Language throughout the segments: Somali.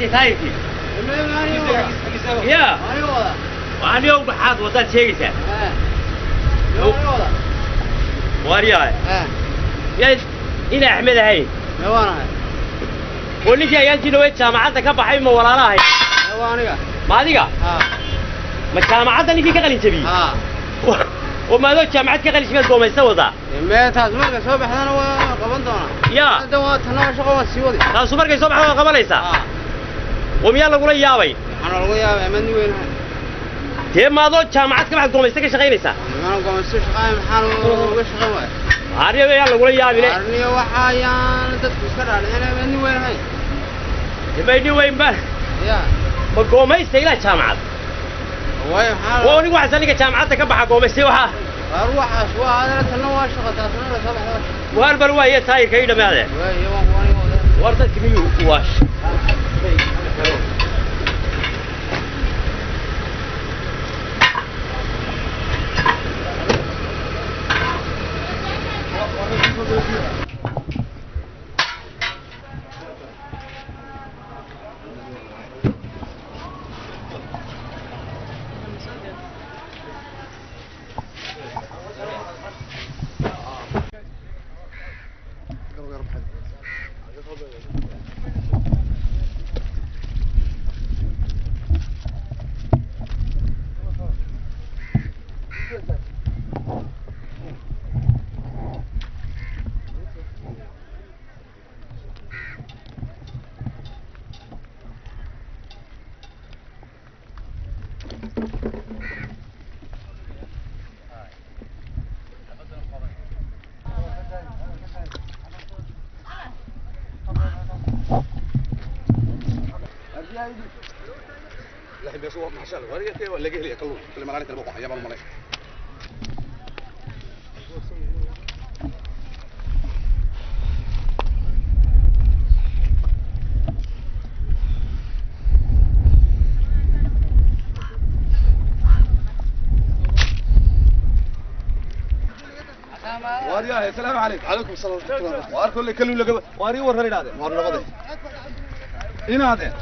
ماشي تايتي يا وأنا يوم بحاط وطن شيء سا واريا يا إلى أحمد هاي قولي يا أنت لو جامعتك كبحي ما ولا راهي ما ديكا ما جامعتك اللي كي قليل تبي وما لو جامعتك قليل شمال قوم يسوي ذا ما تاسمع كسب حنا وقبضنا يا دواتنا شغل سيودي لا سوبر كي صبح قبل ليسا وميال لقول يا وي أنا لقول يا مني وين تي ما لو جامعتك بعد قوم يسوي شغال ليسا أنا قوم يسوي شغال محل وش شغال عارية يا لقول يا بني عارني وحيان تذكر أنا مني وين هاي تبيني وين بقى يا ما قوم يسوي لا جامعات وين حال وأنا واحد سنة جامعتك كبح قوم يسوي وها أروح أسوأ هذا تنوع شغل تاسمع صباح وهالبلوة هي تاير كيدا ما هذا ورثة كمية واش لا بس هو ما شاء الله وريته ولا جهلي كله كل ما عليك البقعه يا بابا مالك واريا السلام عليكم عليكم السلام ورحمه الله وار كل كلو لقى واري ورني هذا وار نبده إن هذا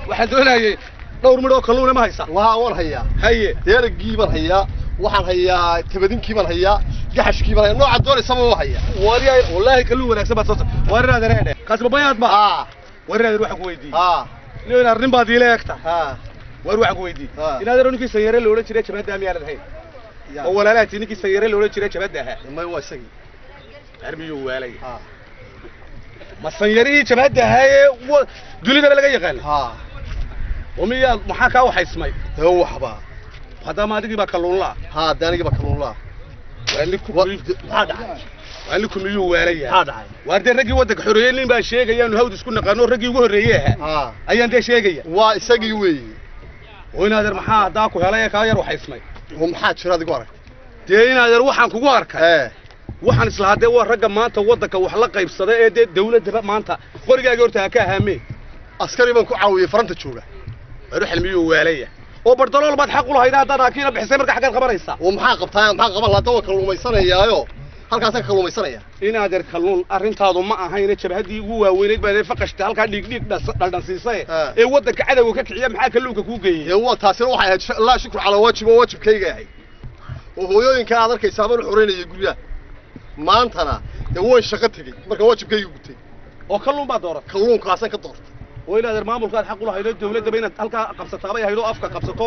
واحد دولة دور مرة كلونه ما هيسا وأول هيا دير الجيبان هيا وحن هيا تبدين كيبان هيا جحش كيبان هيا نوع الدول يسموه هيا واريا والله كلو ولا سبت صوت واري هذا رهده كاسب بياض ما واري هذا روح قويدي لين الرن بادي لكتا وروح قويدي إن هذا روني في سيارة لولا شريك شباب دامي على الهين أولا لا تيني في سيارة لولا شريك شباب ده ما هو سجي أرميو وعلي ما سيارة شباب ده هاي دولي ده بلقي يقال ومية محاكاة وحيسمي هو حبا هذا ما تجيب كلون لا ده نجيب كلون لا وعليكم يو وعليا وارد الرجي ودك حريين باشيء جيان هود سكون قانون رجي وهريه أيان ده شيء جيا وسجي وي وين هذا المحا داكو هلايا كاير وحيسمي هم حاد شو هذا قارك تين هذا روحان كوارك waxaan isla haday waa ragga maanta wadanka wax la qaybsaday ee dawladda maanta qorigaaga horta ka haamay askari baan ku caawiyay faranta jooga ruux ilmiyo waalaya oo bardalool baad xaq u lahayd hadda kiina bixisay marka xaqad qabanaysa oo maxaa qabtaa maxaa qaban la tawa kalluumaysanayaayo halkaas ka kalluumaysanaya in adeer kalluun arintaadu ma ahayn jabhadii ugu waaweyneed baa faqashta halka dhig dhaldhansiisay ee wadanka cadawga ka kiciya maxaa kalluunka ku geeyay ee waa taasina waxay ahayd Allah shukr ala waajibkayga yahay oo hooyooyinka aad arkaysaa baan xoreynayay guriga maantana de way shaqo tagay marka waajibkaygu gutay oo kalluun baa dooran kalluunkaas ka doortay oo ilaa maamulkaad xaq u lahayd dawladda bayna halka qabsataabay haydo afka qabsato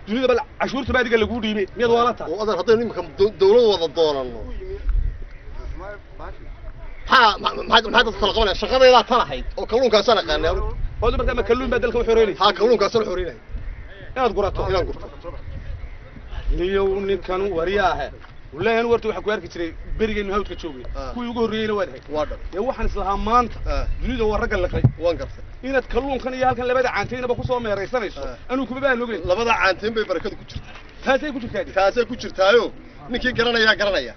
dunida bal cashuurta baadiga lagu dhiibay miyad waalata oo adan haday nimanka dawlad wada doonano maxaad kala qabanaya shaqadayda tan ahayd oo kalluunkaas aan aqaanay oo marka ma kalluun baa dalka u xoreynay kalluunkaas aan xoreynay inaad gurato niyow ninkan wariyaaha والله أنا ورت وحكي وارك تري برجع إنه هود كتشوفي كوي يقول رينا واضح يا واحد إسلام مانت جديد هو الرجل لقي وانقرت إن تكلون كان يالك لبدا عنتين بخصوص ما رئيسنا إيش أنا كبيبان نقول لبدا عنتين ببركة كتشر كاسة كتشر كادي كاسة كتشر تايو نكى قرنا يا قرنا يا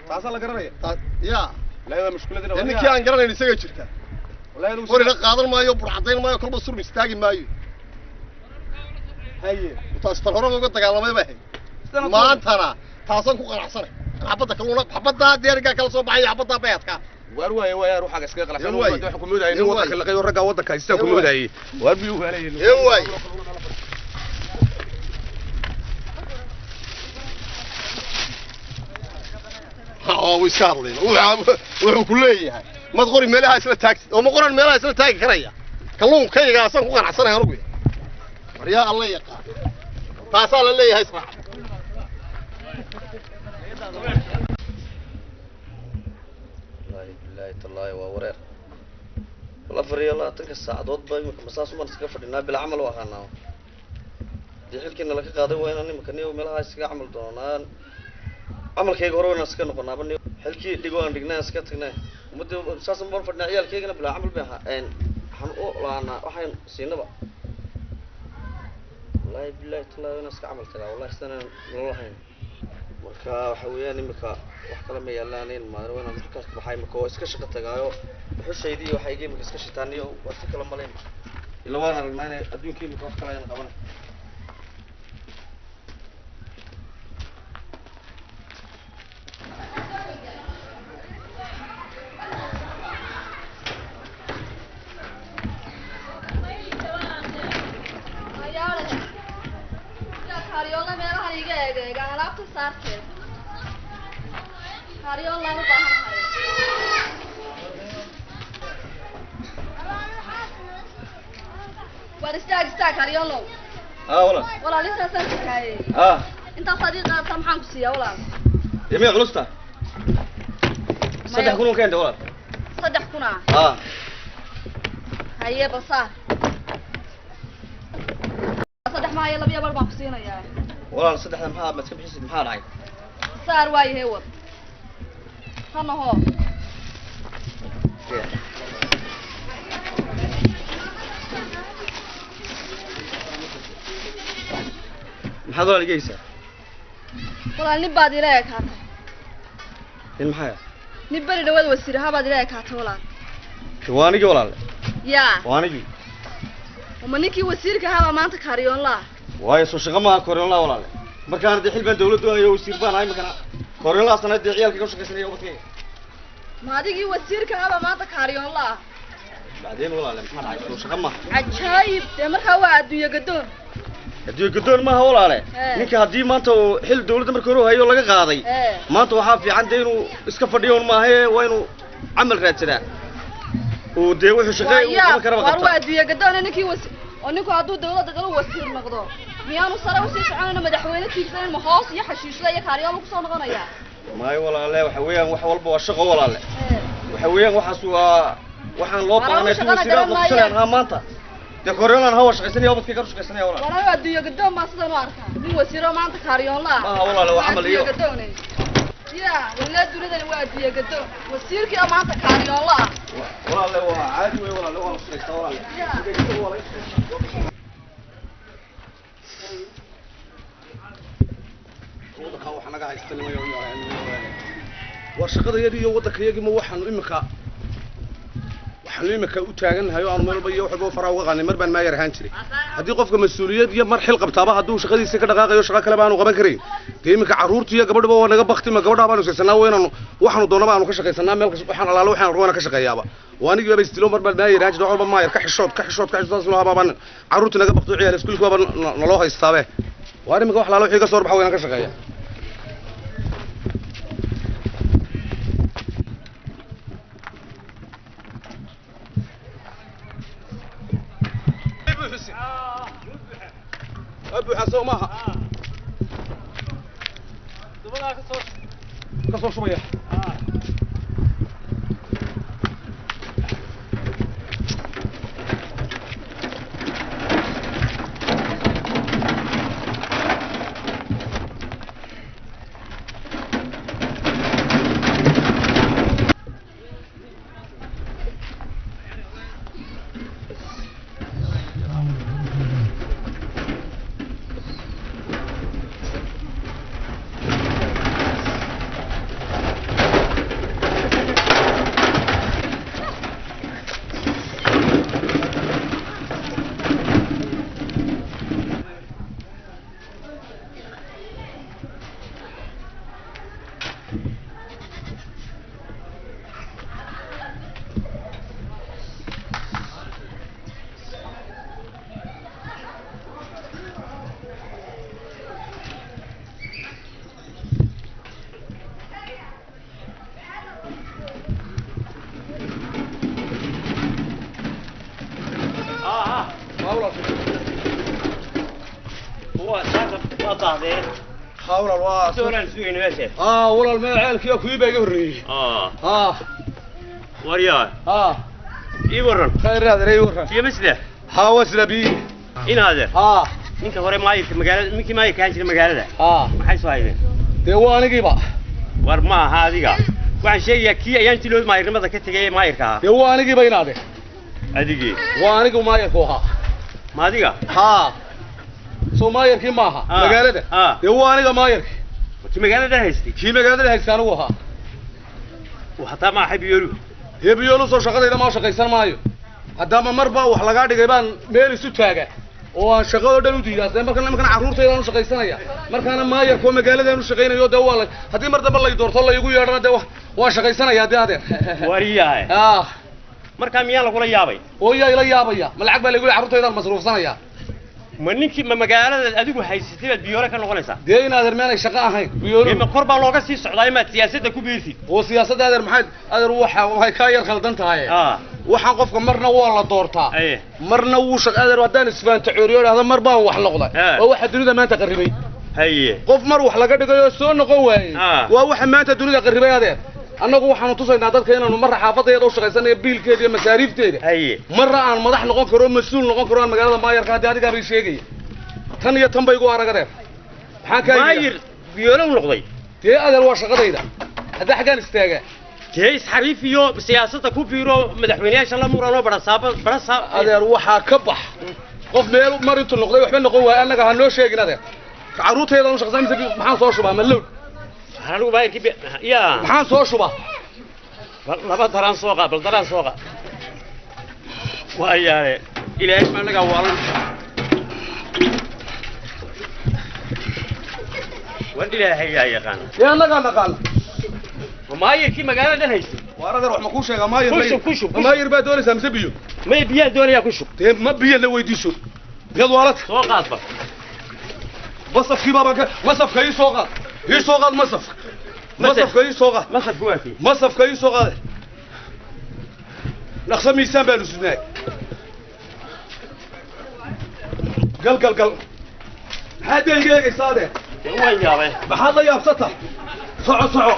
تاسع قرنا يا لا مشكلة ده نكى عن قرنا نسيج كتشر والله أنا وري قادر ما يبر حطين ما يكل بصور مستاجي ما يو هاي وتستهرب وقت قال ما يبهي ما أنت أنا تاسن كوكا حصره حبضة كلونا حبضة ديرجع كل صوب عي حبضة بيتك وارواي ويا روح حاجه اسكي قلقان يواي. waxaan ku moodahay in يواي. waddanka la qayo ragga waddanka haysta ku moodahay waar biyo waalayeen يواي ويسارلين wuxuu ku leeyahay mad qori meelaha isla taagtid oo ma qoran meelaha isla taagi karaya kalluun kayga asan ku qanacsanahay anigu mariya alla yaqaan taasa la leeyahay isra بالله تالله وورير والله فري الله تلك الساعدود باي مساس ما نسك فدينا بالعمل وهانا دي xilkina laga qaaday waa inaan imkaniyo meelaha iska amal doonaan amalkayga hore inaan iska noqonaa bani xilkii dhigo aan dhignaa iska tagnaa umada saas ma fadhina ciyaalkeygana bila amal baa waxaan u laana waxaan siinaba wallahi billahi taala inaan iska amal tagaa wallahi sanaan nololahayn marka waxa weeyaan imika wax kale ma yeelaneen maadaama inaan markaas baxay marka oo iska shaqo tagaayo xushaydi waxa ay imika iska shitaaniyo wax kale ma leen ila waan aragnaa adduunkii imika wax kale ayaan qabanay استاك هريولو والله لسه سنتكاي انت صديقة سامحان كسيا والله يمي علوستا صدح كونو كان والله صدح كنا هيا بصار صدح ما يلا بيا بربع كسينا يا والله صدح محا ما تكبحيس محا راي صار واي هو هنا هو maxaad walaal igeysaa walaal nin baad ila ekaatay in maxaa nin bari dhawaad wasiiraha baad ila ekaatay walaal waanigi walaal yaa waanigi uma ninkii wasiirka ahaa maanta kaariyoon laa waayo soo shaqo ma kooriyoon laa walaal markaan hadii xilbaan dawladdu ayo wasiir baan ahay markaan kooriyoon laa sanadii ciyaalka ka shaqaysanay ubadkay ma adigii wasiirka ahaa maanta kaariyoon laa بعدين والله maxaa dhacay soo shaqo ma ajaayib de markaa waa adduunyo gadoon adduunyo gadoon ma aha walaale ninka hadii maanta uu xil dawladda markii hore hayo laga qaaday maanta waxa fiican de inuu iska fadhiyo ma aha waa inuu amal raadsadaa oo de wuxuu shaqeey uu qaban karo waa adduunyo gadoon ninkii oo ninku hadduu dawladda gal wasiir noqdo miyaanu sare u sii soconayna madaxweyne tiigsan ma hoos iyo xashiishada iyo kaariyoon ku soo noqonaya maayo walaale waxa weeyaan wax walba waa shaqo walaale waxa weeyaan waxaas waa waxaan loo baahnay inuu sidaa ku salaan ha maanta de kooriyoon hawa shaqaysanaya ubadkii ka shaqaysanaya walaal walaal adduunyo gadoon ma sidaan u arkaa nin wasiiro maanta kaariyoon laa ma walaal waa amal iyo ya wala dunida waa adduunyo gadoon wasiirkii maanta kaariyoon laa walaal waa caadi way walaal waa shaqaysta walaal waxa naga haysta limayo war shaqadayadii iyo waddankayagii ma waxaanu imika u taagannahay oo aan meel walba iyo waxba faraha uga qaanay mar baan maayar ahaan jiray haddii qofka mas'uuliyad iyo mar xil qabtaaba hadduu shaqadiisa ka dhaqaaqayo shaqo kale baanu qaban karayn dee imika carruurtii iyo gabadhaba waa naga bakti ma gabadha baanu shaqaysanaa weynaanu waxaanu doonaba aanu ka shaqaysanaa meel waxaan alaalo waxaan rabana ka shaqeeyaaba waanigi baba istilo mar baan maayar ahaan jiray walba maayar ka xishood taas loo habaaban carruurtii naga bakto ciyaal iskuulka baba naloo haystaabe waa imika wax alaalo wixii ka soo baxa weynan ka shaqeeya أبو حسن معها كسر شوية ولا هو ساعة وضعه حاول الواس سؤال سوين ماشي ولا المال كيا كويبا يوري وريال يورن خير هذا يورن يا مسله حاوس لبي إن هذا إنك هوري ماي في مجال ميكي ماي كان في المجال ده ما حيسوا هاي ديواني جيبا ورما هذه وعن شيء كي أيام تلو ماي رمضة كتجي ماي كها ديواني جيبا ينادي أديكي واني جو ماي كوها ما ديكا سو ماي كي ماها مجال ده ديواني جو ماي في مجال ده هستي كي مجال ده هيسانو وها وحتى ما أحب يورو يبيولو سو شقة إذا ما شقة يسان مايو هدام مربا وحلقات جيبان ميل سوتاجا وشقة ده نودي يا زلمة كنا عروض تيران شقة يسانيا مركنا ما يكون مجال ده نشقينا يو دوالك هدي مرة بالله يدور طلع يقول يا رنا ده وشقة يسانيا ده هذا ورياه مركا ميال ولا يابي ويا إلى يابيا ملعب بالله يقول عروض تيران مصروف سنيا منك ما مجال أديكو حيستيل بيورا كانوا غلسة دينا هذا المال شقة هاي بيورا من قرب الله قصي السعودية ما سياسة كوبيرتي وسياسة هذا المحد هذا روحه وهاي كاير خلدنتها هاي waxaan qofka marna waa la doortaa marna wuu shaqadeer wadaan isfaan tacuuriyo hada mar baan wax noqday oo waxa dunida maanta qaribay qof mar wax laga dhigayo soo noqon waayay waa waxa maanta dunida qaribay adeer annagu waxaan tusaynaa dadka inaanu mar xaafadeeda u shaqaysanayo biilkeeda iyo masaariifteeda marna aan madax noqon karo mas'uul noqon karo magaalada maayarka hadii adiga bay sheegay tan iyo tan bay igu aragadeen maxaan ka maayir biyoolo noqday tee adeer waa shaqadayda hadda xagaan istaaga جيس حريفيو سياسة كوبيرو مدحونيا شاء الله مرانو برا أدير وحى كبح قف ميل مريت النقطة وحنا نقول أنا كهنو شيء كذا عروض هذا مش شخصين زي محن صور شبه ملول هنقول باي كيف يا محن صور شبه لا بدران سوقا بدران سوقا ويا إلى إيش ما لقى والله وانت لا هي كان يا نقال ما يركي مجال ده هيس وأنا أروح مكوش يا جماعة ما يربى دول سامس بيو ما يبيع دول يا كوشو ما بيع اللي ويديشو يلا ولد سوق أصبر مصف كي بابا مصف كي سوق هي سوق مصف كي سوق مصف قوتي مصف كي سوق نقسم يسام بالوسناي قل هذا يجي صادق وين يا بي بحاضر يا بسطة صعو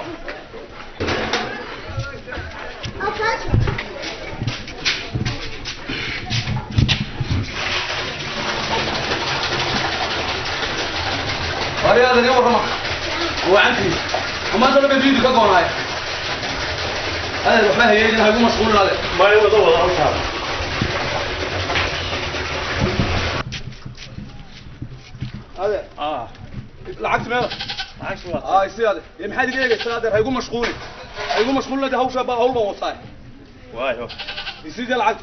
هذا اليوم رمى وعنتي وما زال بيجي كقول هاي هذا الوحده هي اللي هيقوم مسؤول هذا ما يوضوا أوسع هذا العكس ماله العكس ماله يصير هذا يمحد يجي هذا هيقوم مشغول ده هو شباب هو وصاي وايو يصير العكس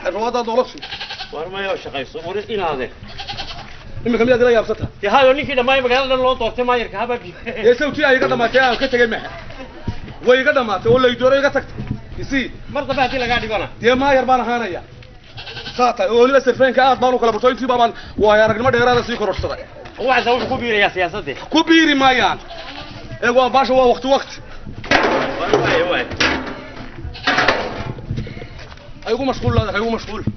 الرواد ضلفش وارما يا شقيس ورثين هذا إما كم يدري أبسطها يا هذا نيكي لما يبغى لنا لون طورت ما يركب هبابي يسوي شيء يقدر ما تيا كتير جمع ويقدر ما تقول له يدور يقدر يصير مرة بعدين لقاعد يقولنا تيا ما يربانا هنا يا ساعة ولا سرفين كأنت بانو كلا بتوين في بابان ويا رجل ما دير هذا سيكون رشتري هو عايز أقول كبير يا سياسته كبير ما يان هو باش هو وقت واي هيقوم مشغول هذا هيقوم مشغول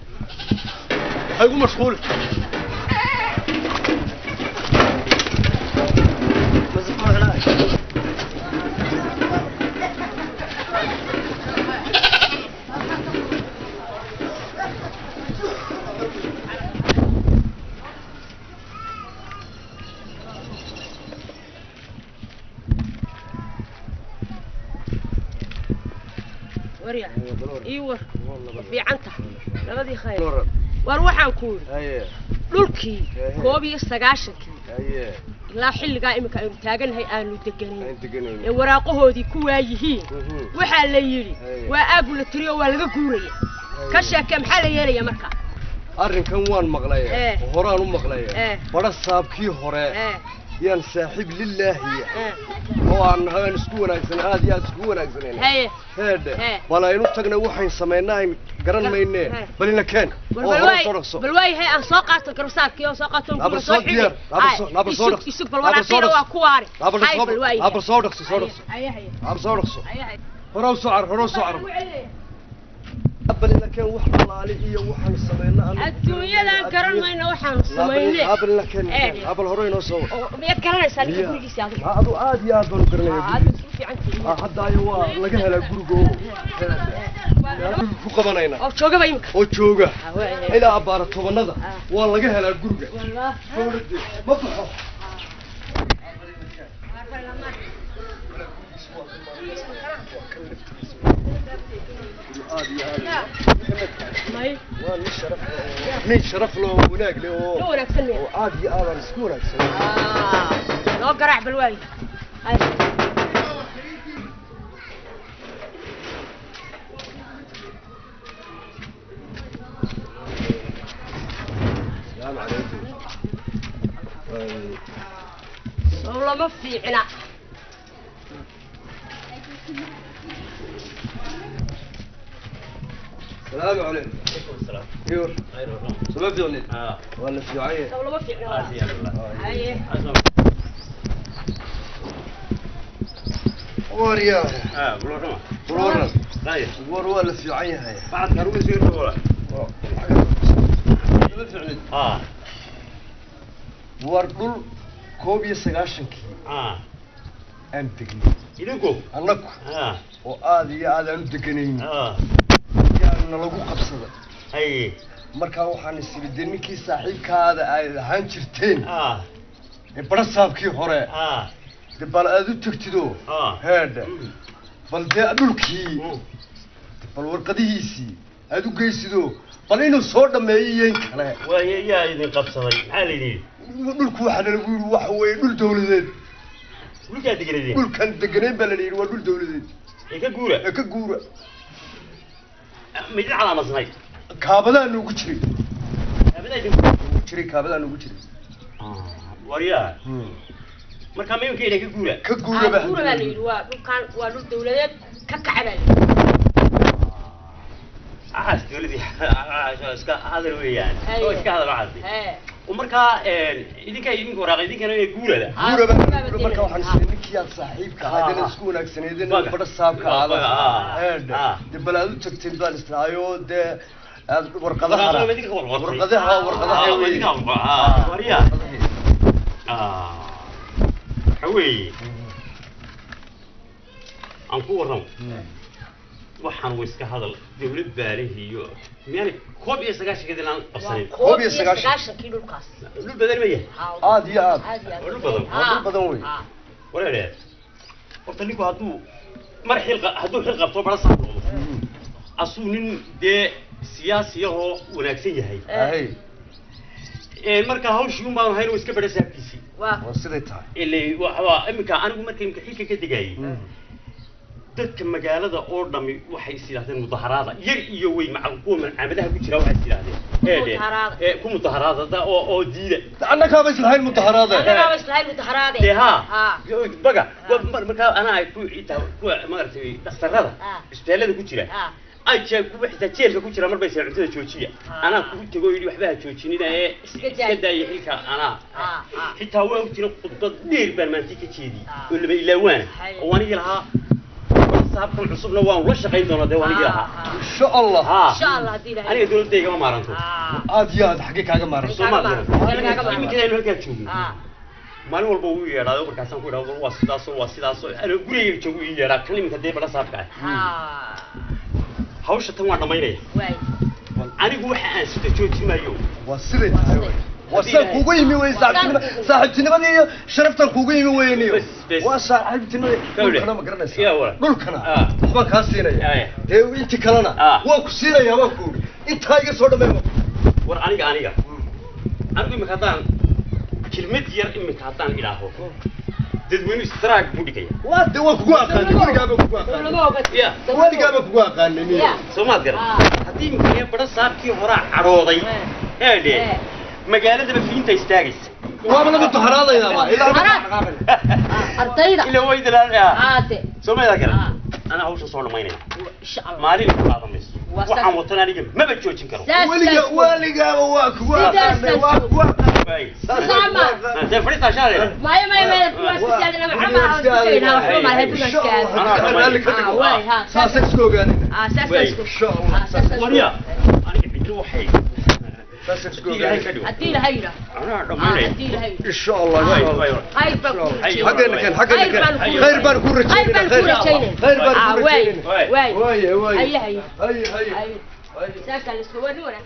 وريا ايوه في عنته لبدي خير وروحان كول dhulkii 19 ilaa xilliga imika ay taaganhay aanu deganeyn ee waraaqahoodii ku waayihiin waxa la yiri waa aag la tiriyo waa laga guuray ka sheekay maxaa la yeelaya marka arrinkan waan maqlay horaan u maqlay wada saabkii hore yaan saaxiib lillaahi oo aan hayn isku wanaagsan aad iyo aad isku wanaagsaneen heede bal aynu tagna waxaan sameeynaa garan maynee bal ina keen bal way hay aan soo qaato garsaarkii oo soo qaato ku soo xidhay isug bal waraaqeena waa ku waari abal soo dhaqso horow socor قبل لكن وحنا عليه وحنا سمينا الدنيا لا كرمينا وحنا سمينا قبل لكن قبل هروين وصو ميad garanaysaa ninka gurigiisa adiga adu aad iyo aad baan garanaya aad si fiican tihiin hadda ayaa laga helaa guriga ku qabanayna oo jooga bay imka oo jooga ilaa abaara tobanada waa laga helaa guriga wallahi ma baxo ماي من شرف له وناق له لو وناقسن وعادي انا اسكو وناقسن لو قرع بالواي هاي السلام عليكم والله ما في عنا السلام عليكم. عليكم السلام. ايوه. خير والله. سبب دوني. ولا في عين. والله ما في عنا. يا الله. هاي. وريا. بلورنا. بلورنا. طيب. ولا في عين هاي. بعد كانوا يصيروا ولا. وردل كوبي سجاشنكي. أنتكني. إليكو. أنك. وآدي هذا أنتكني. يعني لقو قبصة. أي. مركا وحنا سيبدني كي صاحب كهذا هانشرتين. برصاب كي هراء. دبل أدو تكتدو. هذا. بل ده أدولكي. بل ورقديسي. أدو جيسدو. بل إنه صورة ما ينكره. ويا إذا قبصة عليني. دولكو حنا نقول وحوي دول دولتين. دول كان تجريدين. دول كان تجريدين بلدين ودول دولتين. إكجورة. إكجورة. ميد على مصنعي. كابلا نوجري. كابلا نوجري كابلا نوجري. وريا. مركب مين كده كجورة. كجورة بقى. كجورة بقى دول كان ودول دولتين ككعبة. دولتي هذا هو يعني. هو هذا بعدي. ومركا إذا وراء إذا كانوا يقولوا له. جورة بقى مركا وحنا سنين كيان صاحب كهذا نسكون أكسنيدين برصاب كهذا. دبلادو تكتين بالستايو ده ورقدها. ورقدها. وريا. حوي. أنكورهم. waxaan iska hadal dawlad baarihiyo meel koob iyo 9 kadib aan qabsanin koob iyo 9 kii dhulkaas dhul badan ma yahay aad iyo aad dhul badan way walaalahay horta ninku hadduu xil qabto bala saar noqdo asuu nin dee siyaasi oo wanaagsan yahay marka hawshii baan ahayn oo iska badha saabkiisii waa siday tahay ilaa waxa imika anigu markay xilka ka digay dadka magaalada oo dhami waxay isiraahdeen mudaharaada yar iyo way macquul macaamadaha ku jira waxay isiraahdeen ku mudaharaada oo diida annaka ba islahayn mudaharaada baga marka ana ay ku maartay dhaqtarada isbitaalada ku jira ay jeeb ku wixii jeelka ku jira marba isla cuntada joojiya ana ku tago yiri waxba ha joojinina iska daayay xilka ana xitaa waa jira khudbad dheer baan maanta ka jeedi oo laba ilaawaan oo waniga lahaa صاحبكم عصبنا وان ولا شقين دونا ديواني لها ان شاء الله ان شاء الله دي انا دولتي ما مارنتو ادياد حقك كاغا مارنتو ما كده انو halka joogo maalin walba uu yeeraado markaasaan ku dhaw waa sidaas ana guriga joogo ii yeeraa kalimka deeb la saafka hawsha tan waa dhamaynaya anigu waxa aan sida joojinayo waa siday tahay وصل كوجي مي وين صاحب تنبني شرفتك كوجي مي وينيو وصاحب تنبني أنا ما قرنا سا دول كنا ما كاسينا ده وين تكلنا وكسينا يا وكو أنت هاي صورة ما ور أنا أقول مكاتان كلمة ير مكاتان إلهه تدوين استراك بوديكيا واد وكوا كان يقول جابك كوا كان واد جابك كوا كان سوما ترى هذه مكانية بدر صار كي هراء عروضي هذه magaalada bafiinta istaagis waa laga taharaaday ila wayda Soomaalida kale ana hawsha soo dhamaynay insha Allah maalin ku qaadamayso waxaan wataan aniga ma joojin karo waliga waa kuwa زي فريسة شارع ما بس أنا محمد عاوزينها وحوم على هذول الأشكال واي ها ساسك سكوغاني ساسك إن شاء الله ساسك مريا أنا كنت روحي ساسك سكوغاني أدي له هيرة أنا ضمني أدي له هيرة إن شاء الله إن شاء الله هاي بقول حقنا كان خير بنكون رجالين خير بنكون واي واي واي واي هي هي ساكن السواد ولا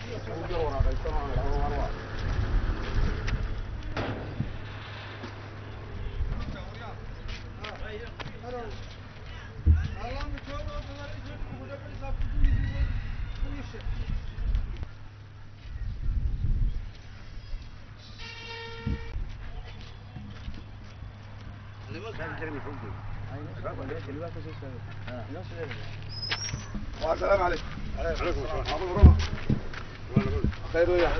السلام عليكم. عليكم السلام. خير يا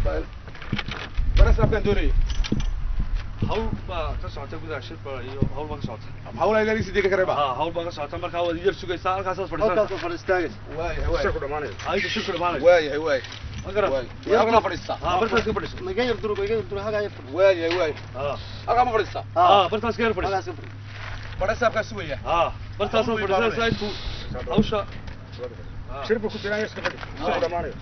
طيب بس كان دوري hawl baa ka socota gudaha shirka iyo hawl baa ka socota hawl ay gaari sidii ka reeba hawl baa ka socota markaa wada yar sugaysaa halkaas fadhiistaagay waay shirku dhamaanay ayda shirku dhamaanay waay magara yaa fadhiista bartaas ka fadhiista ma gayr duro haga yar waay halka ma fadhiista bartaas ka yar fadhiista bartaas ka sugaya bartaas oo fadhiista intu hawsha shirku ku jiraan iska fadhi shirku dhamaanay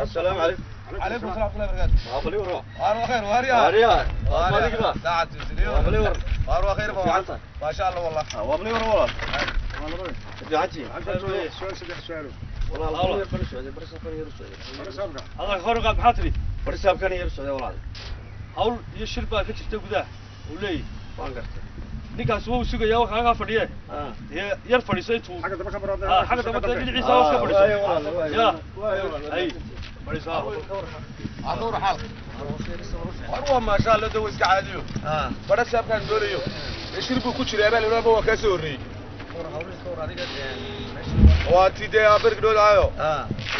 السلام عليكم. عليكم السلام ورحمة الله وبركاته. أبلي ورا. واروا خير واريا. واريا. ما ديك بقى. ساعة تسليم. أبلي ورا. واروا خير فوق. ما شاء الله والله. وأبلي ورا والله. في عتي. سؤال. والله الله يرفع السعودية برس كان يرسل. الله خير قاب حاتري برس كان يرسل والله. hawl iyo shir baa ka jirta gudaha uu leeyahay waan gartay ninkaas wuu sugaya waxa laga fadhiyay yar fadhiisay tuu xagga daba dhinaciisa hoos ka fadhiisay ya ay fadhiisaa adoo xal warwa ma sha Allah dawo iska caadiyo bara saabkan doolayo shirku ku jiray baa leeyahay waa ka soo horeeyay waa tidee abargdoodayo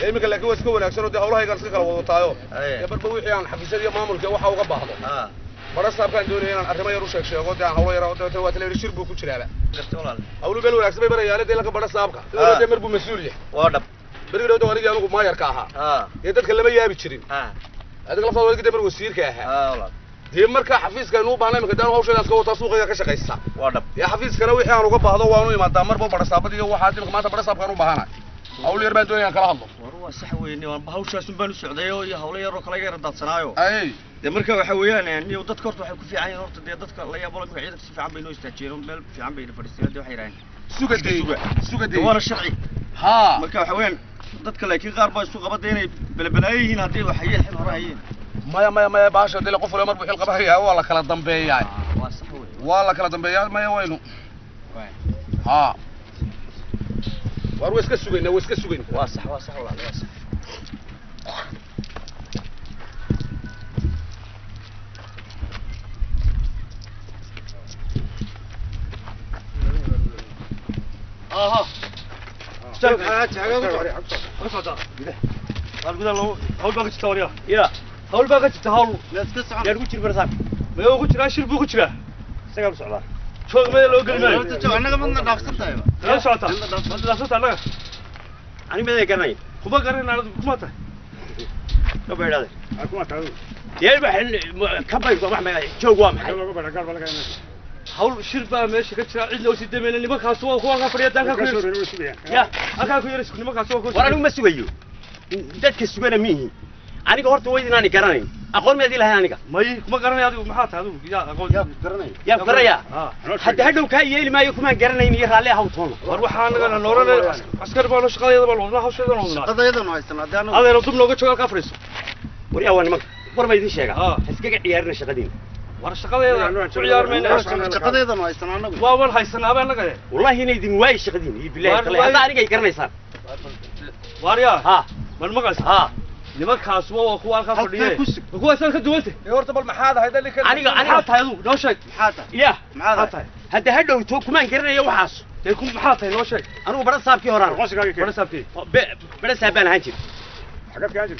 imika laakiin waa iska wanaagsan oo hawlaha iska kala wadaayo barba wixii aan xafiisyada iyo maamulka waxa uga baahdo bara saabkan doonayay inaan arrimo yar u sheego aan hawlo yar oo waa taleer shir buu ku jiraa hawlu beel wanaagsan bay barayaalada laga bara saabka dawladda marbu mas'uul yahay waa dhab barigdooda aniga anigu ma yarka ahaa ee dadka lama yaabi jirin adiga lafta wadiga mar wasiirka ahaa walaa dee marka xafiiska inuu baahnay marka daan hawshadas ka wata suuqiga ka shaqeysta waa dhab ya xafiiskana wixii aan uga baahdo waanu imaadaa marba bara saabada iyo waxa dib maanta bara saabkan u baahanahay hawl yar baan doonayaan kala hadlo war waa sax weeyni waan hawshaas baan u socday oo hawl yar oo kala yar daadsanaayo ay de marka waxa weeyaan iyo dadka horta waxay ku fiican yihiin horta de dadka la yaabo la magacyada si fiican bay noo istaajiyeen meel fiican bay fadhiisteen waxay yiraahdeen sugadey waana sharci ha marka waxa weeyaan dadka laakiin qaar baa isku qabada inay balbalaayihiin hadii waxay xil hore hayeen maya baasha dil qof wala marbu xil qabahay waa la kala dambeeyaa waa sax weey waa la kala dambeeyaa maya waynu ha war iska sugayna waa sax walaal waa sax aha hawl baa ka jirta hawl yaa ku jir barsaab ma uu ku jira shir buu ku jira isaga u socdaa joog meel loo gelinayo anaga madna dhaafsantahay la socota anaga ani meeday garanay kuma garanay kuma tahay ka beeraday kuma tahay yeel baa ka bay wax ma joog waa maxay hawl shir baa meesha ka jira cid loo sidee meel nimankaas waa kuwa ka fadhiya danka ku ya aka ku yeeris nimankaas waa ku war anigu ma sugayo dadka sugana mihi aniga horta weydinaan garanayn aqoon meedii lahayn aniga may kuma garanay adigu maxaa tahay adigu yaa aqoon yaa garanaya hadda hadhow ka yeeli maayo kuma garanayn iyo raalli ahaw toona war waxa anaga noorada askar baa shaqadeeda baa wadna hawsheeda wadna shaqadeeda haysan hadaan adeero dub looga jooga ka fariiso war yaa waa nimanka war ma idin sheega iskaga ciyaarina shaqadiina war shaqadeeda ku ciyaarmayna shaqadeeda haysan anagu waa wal haysanaba anaga wallahi inay idin waay shaqadiina iyo billahi kale hada aniga ay garanaysaan wariya ha man maqas ha nimankaas waa kuwa halka fadhiyay kuwa san ka duwanta horta bal maxaad ahayd aniga tahay adu noo sheeg maxaa tahay ya maxaa tahay hadda hadhow to kuma garanayo waxaas يكون بحاطه لو شيء أنا وبرد صابكي هران برا سابكي برد سابان هانجر حاجات هانجر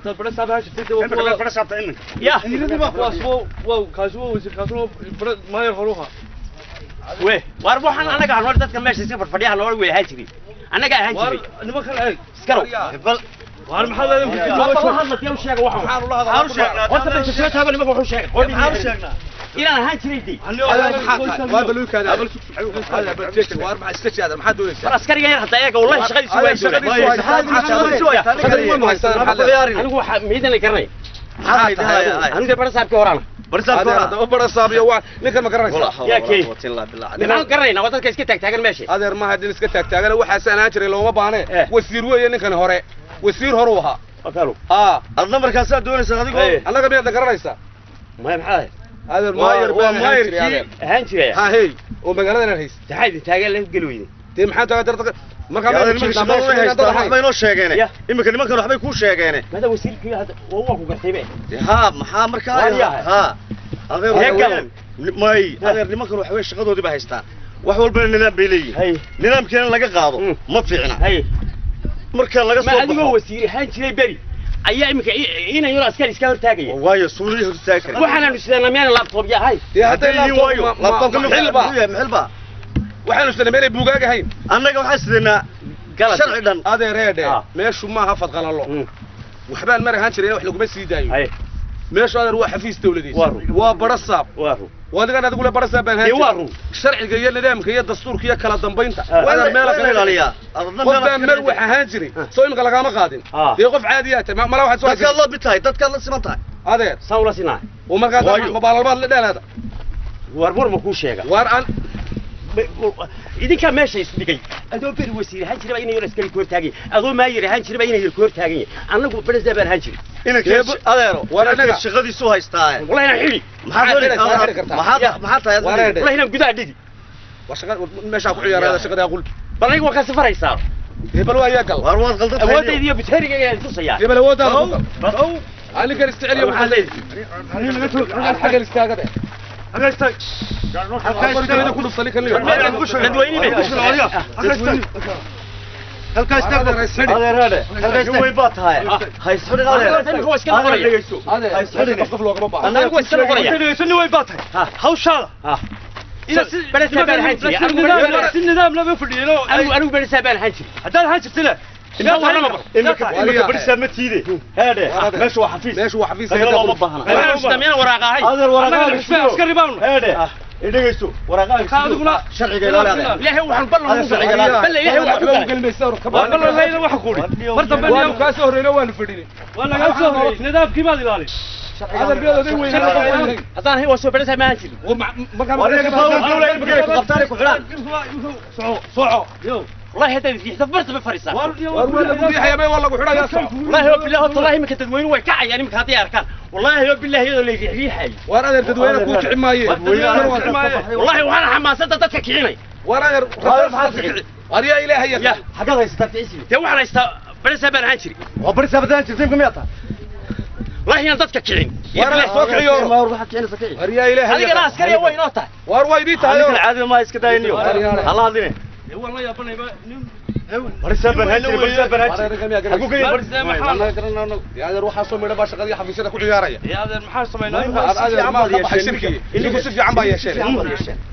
طب برا ساب هانجر تدي أنت برد سابت إنك يا إني ما قاسوا وكاسوا وكاسوا ما يرهروها ويه وأروح أنا قاعد ورد كم ماشي سفر فديها لو ويه هانجري أنا قاعد هانجري أنا ما كان سكروا بل وأنا محل هذا يمكن والله هذا يوم شيء واحد سبحان الله هذا وأنت بتشوف هذا اللي ما هو شيء إلى هانجري دي ما بلوك هذا هذا بتشيك واربع استشهاد هذا ما حد يقول عسكري غير حتى ياك والله شغال سوى أنا هو ميدان اللي كرني أنا برا صاحبك ورانا برا صاحب يا ninkan ma garanaysaa يا كي نحن كرنينا wadadka iska taagtaagan meesha adeer ma hadin iska taagtaagan waxa sanaan jiray looma baahne wasiir weeye ninkan hore wasiir hore waxa wakaalo adna markaas aad doonaysaa adigoo anaga miyaad garanaysaa ma maxay adeer maayir baan ahaan jiray ha hey oo magaalada hays taxayd taagan la galweyday tii maxaa taagan marka waxbay noo sheegeen imika nimankan waxbay ku sheegeen mada wasiirkii hada waa ku gartay ha maxaa markaa ha adeer may adeer nimankan waxbay shaqadoodii ba haystaan wax walba nidaam bay leeyihiin nidaamkeena laga qaado ma fiicna marka laga soo ma adiga wasiir ahaan jiray bari ayaa imika ina yar askari iska hortaagaya waayo suuriyo hortaagay waxaan sidana meel laptop yahay hadday waayo laptopka maxilba waxaanu isla buugaag ahayn annaga waxaan sideenaa galad sharci dhan adeereede meeshu ma aha fadqalalo waxbaan mar ahaan jiray wax lagu sii daayo meeshu adeer waa xafiis dawladeed waa barasaab wadigan adigu la barasaab baan ahaan sharciga iyo nidaamka iyo dastuurka iyo kala dambeynta adeer meel ka ilaaliya qofbaan mar wax ahaan jiray soo imka lagama qaadin ee qof caadi ah mala waxaad soo dadka la bitaay dadka la siman tahay adeer sawla sinaa oo markaad mobaalbaad la dheelaada war ma ku sheega war aan idinka meesha isku dhigay adoo bari wasiir ahaan jiray inay yar askari koor taagay adoo ma yar ahaan jiray inay yar koor taagay anagu barasaba ahaan jiray inay adeero war anaga shaqadiisu haystaa wallahi ana xili maxaa tahay wallahi ana gudaha dhigi wa shaqa meesha ku ciyaarada shaqada qul bal aniga waa ka safaraysaa hebel waa yagal war waad qaldan awoodayda iyo bitariga ay tusayaan hebel awoodaada ani kan isticmaaliyo maxaa leeyahay ani laga too xaga istaagada أنا أستاك. هل كاستاك هذا هذا وين بات هاي هاي سحرنا هذا هو اسكن قرية هاي سحرنا قفل وقما بقى أنا هو اسكن قرية سنو وين بات هاي هاو شاء إذا برسابان هانشي النظام لا بيفرد أنا برسابان هانشي هذا هانشي سنة لا ورا ما إنك برسام متيدي هذا ماشي وحفيز ماشي وحفيز هذا ما بهنا أنا مستمعين وراقة هاي هذا وراقة مش فاهم اسكري باون هذا إدريسو وراقة شرعي لا لا هو حنبلغ شرعي لا بل هو والله لا يلا واحد قولي مرتب بني كاسور هنا وين فديني والله كاسور نظام كيف هذا لالي هذا البيض ده وين هذا هو سو برسابان هانشي والله هذا في حسبت بفريسة والله هو بالله والله ما كتدوين وكع يعني ما كهذي أركان والله هو بالله هذا اللي في حي وأنا تدوين أكون كعماية والله وأنا حماسة تتك كعيني وأنا أريا إلهي يا حاجة يستطيع تو على برسابان هانشري وبرسابان هانشري زين كم يعطى والله هي تتك كعين وأنا سوق عيون ما أروح كعين سكين أريا إلهي هذه أنا عسكري وين نوتة وأروي دي هذه العادة ما يسكتين يوم الله هذينه والله يا بني برسابان هانشري برسابان هانشري أقول كذي برسابان يا روح أصلا من باش قضية حفيزة كل يارية يا هذا المحاسب ما ينام هذا ما قبح الشركة اللي يقول في عم بايع شيء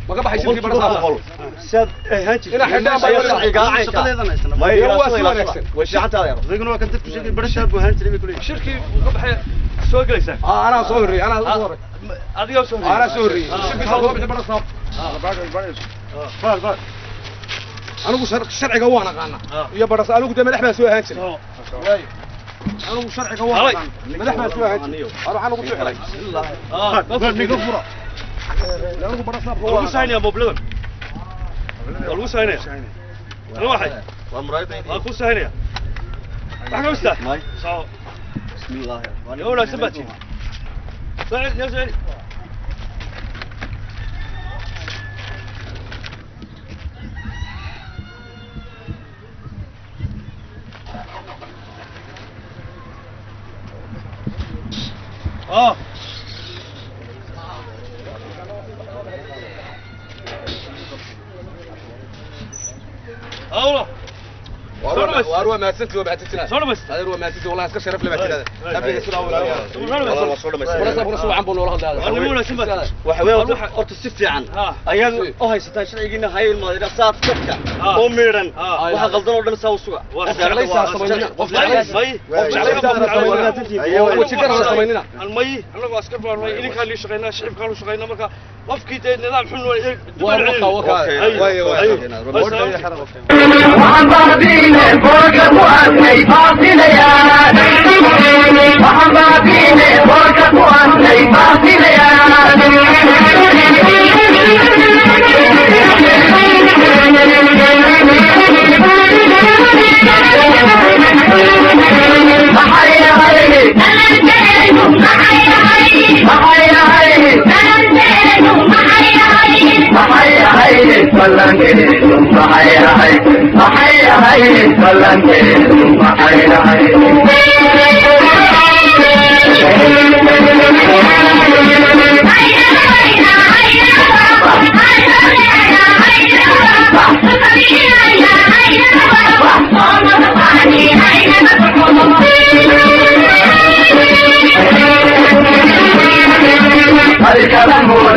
ما قبح الشركة برسابان ساد هانشري إلى حد ما ما يقول وش عطاه ذيقنا كنت تشتري برسابان هانشري بكل شركة قبح سوق ليس أنا صوري أنا صوري هذا سوري أنا سوري شركة قبح برسابان بعد أنا أقول شرعي قوانا قانا يا برس أنا قدام الأحمد سوى هانشري أنا أقول شرعي قوانا الأحمد سوى هانشري أروح أنا أقول شرعي ميكروفورا لا أنا أقول برسابان والله سايني يا أبو بلون والله سايني الواحد أكو سايني أحنا مستح ماي صعب بسم الله الرحمن الرحيم يولا سبتي سعيد يا سعيد وأروى ما تنتي وبعتتنا أروى ما تنتي والله أسكت شرف لي بعتنا أبي نسمع والله ورسوا عم بقول والله هذا أنا سمعت وحوي أرت السفي عن أيام هاي ستان شرعينا هاي الماضي صار سكة أميرا وحقلنا ولا نسوي سوا ليس سمينا وشكرا سمينا المي أنا أسكت بالمي إني كان لي شغلنا شعب كانوا شغلنا مركا وفكيت النظام حلو وحبابين فوق وأني باطليان وحبابين فوق وأني باطليان محيا هاي محيا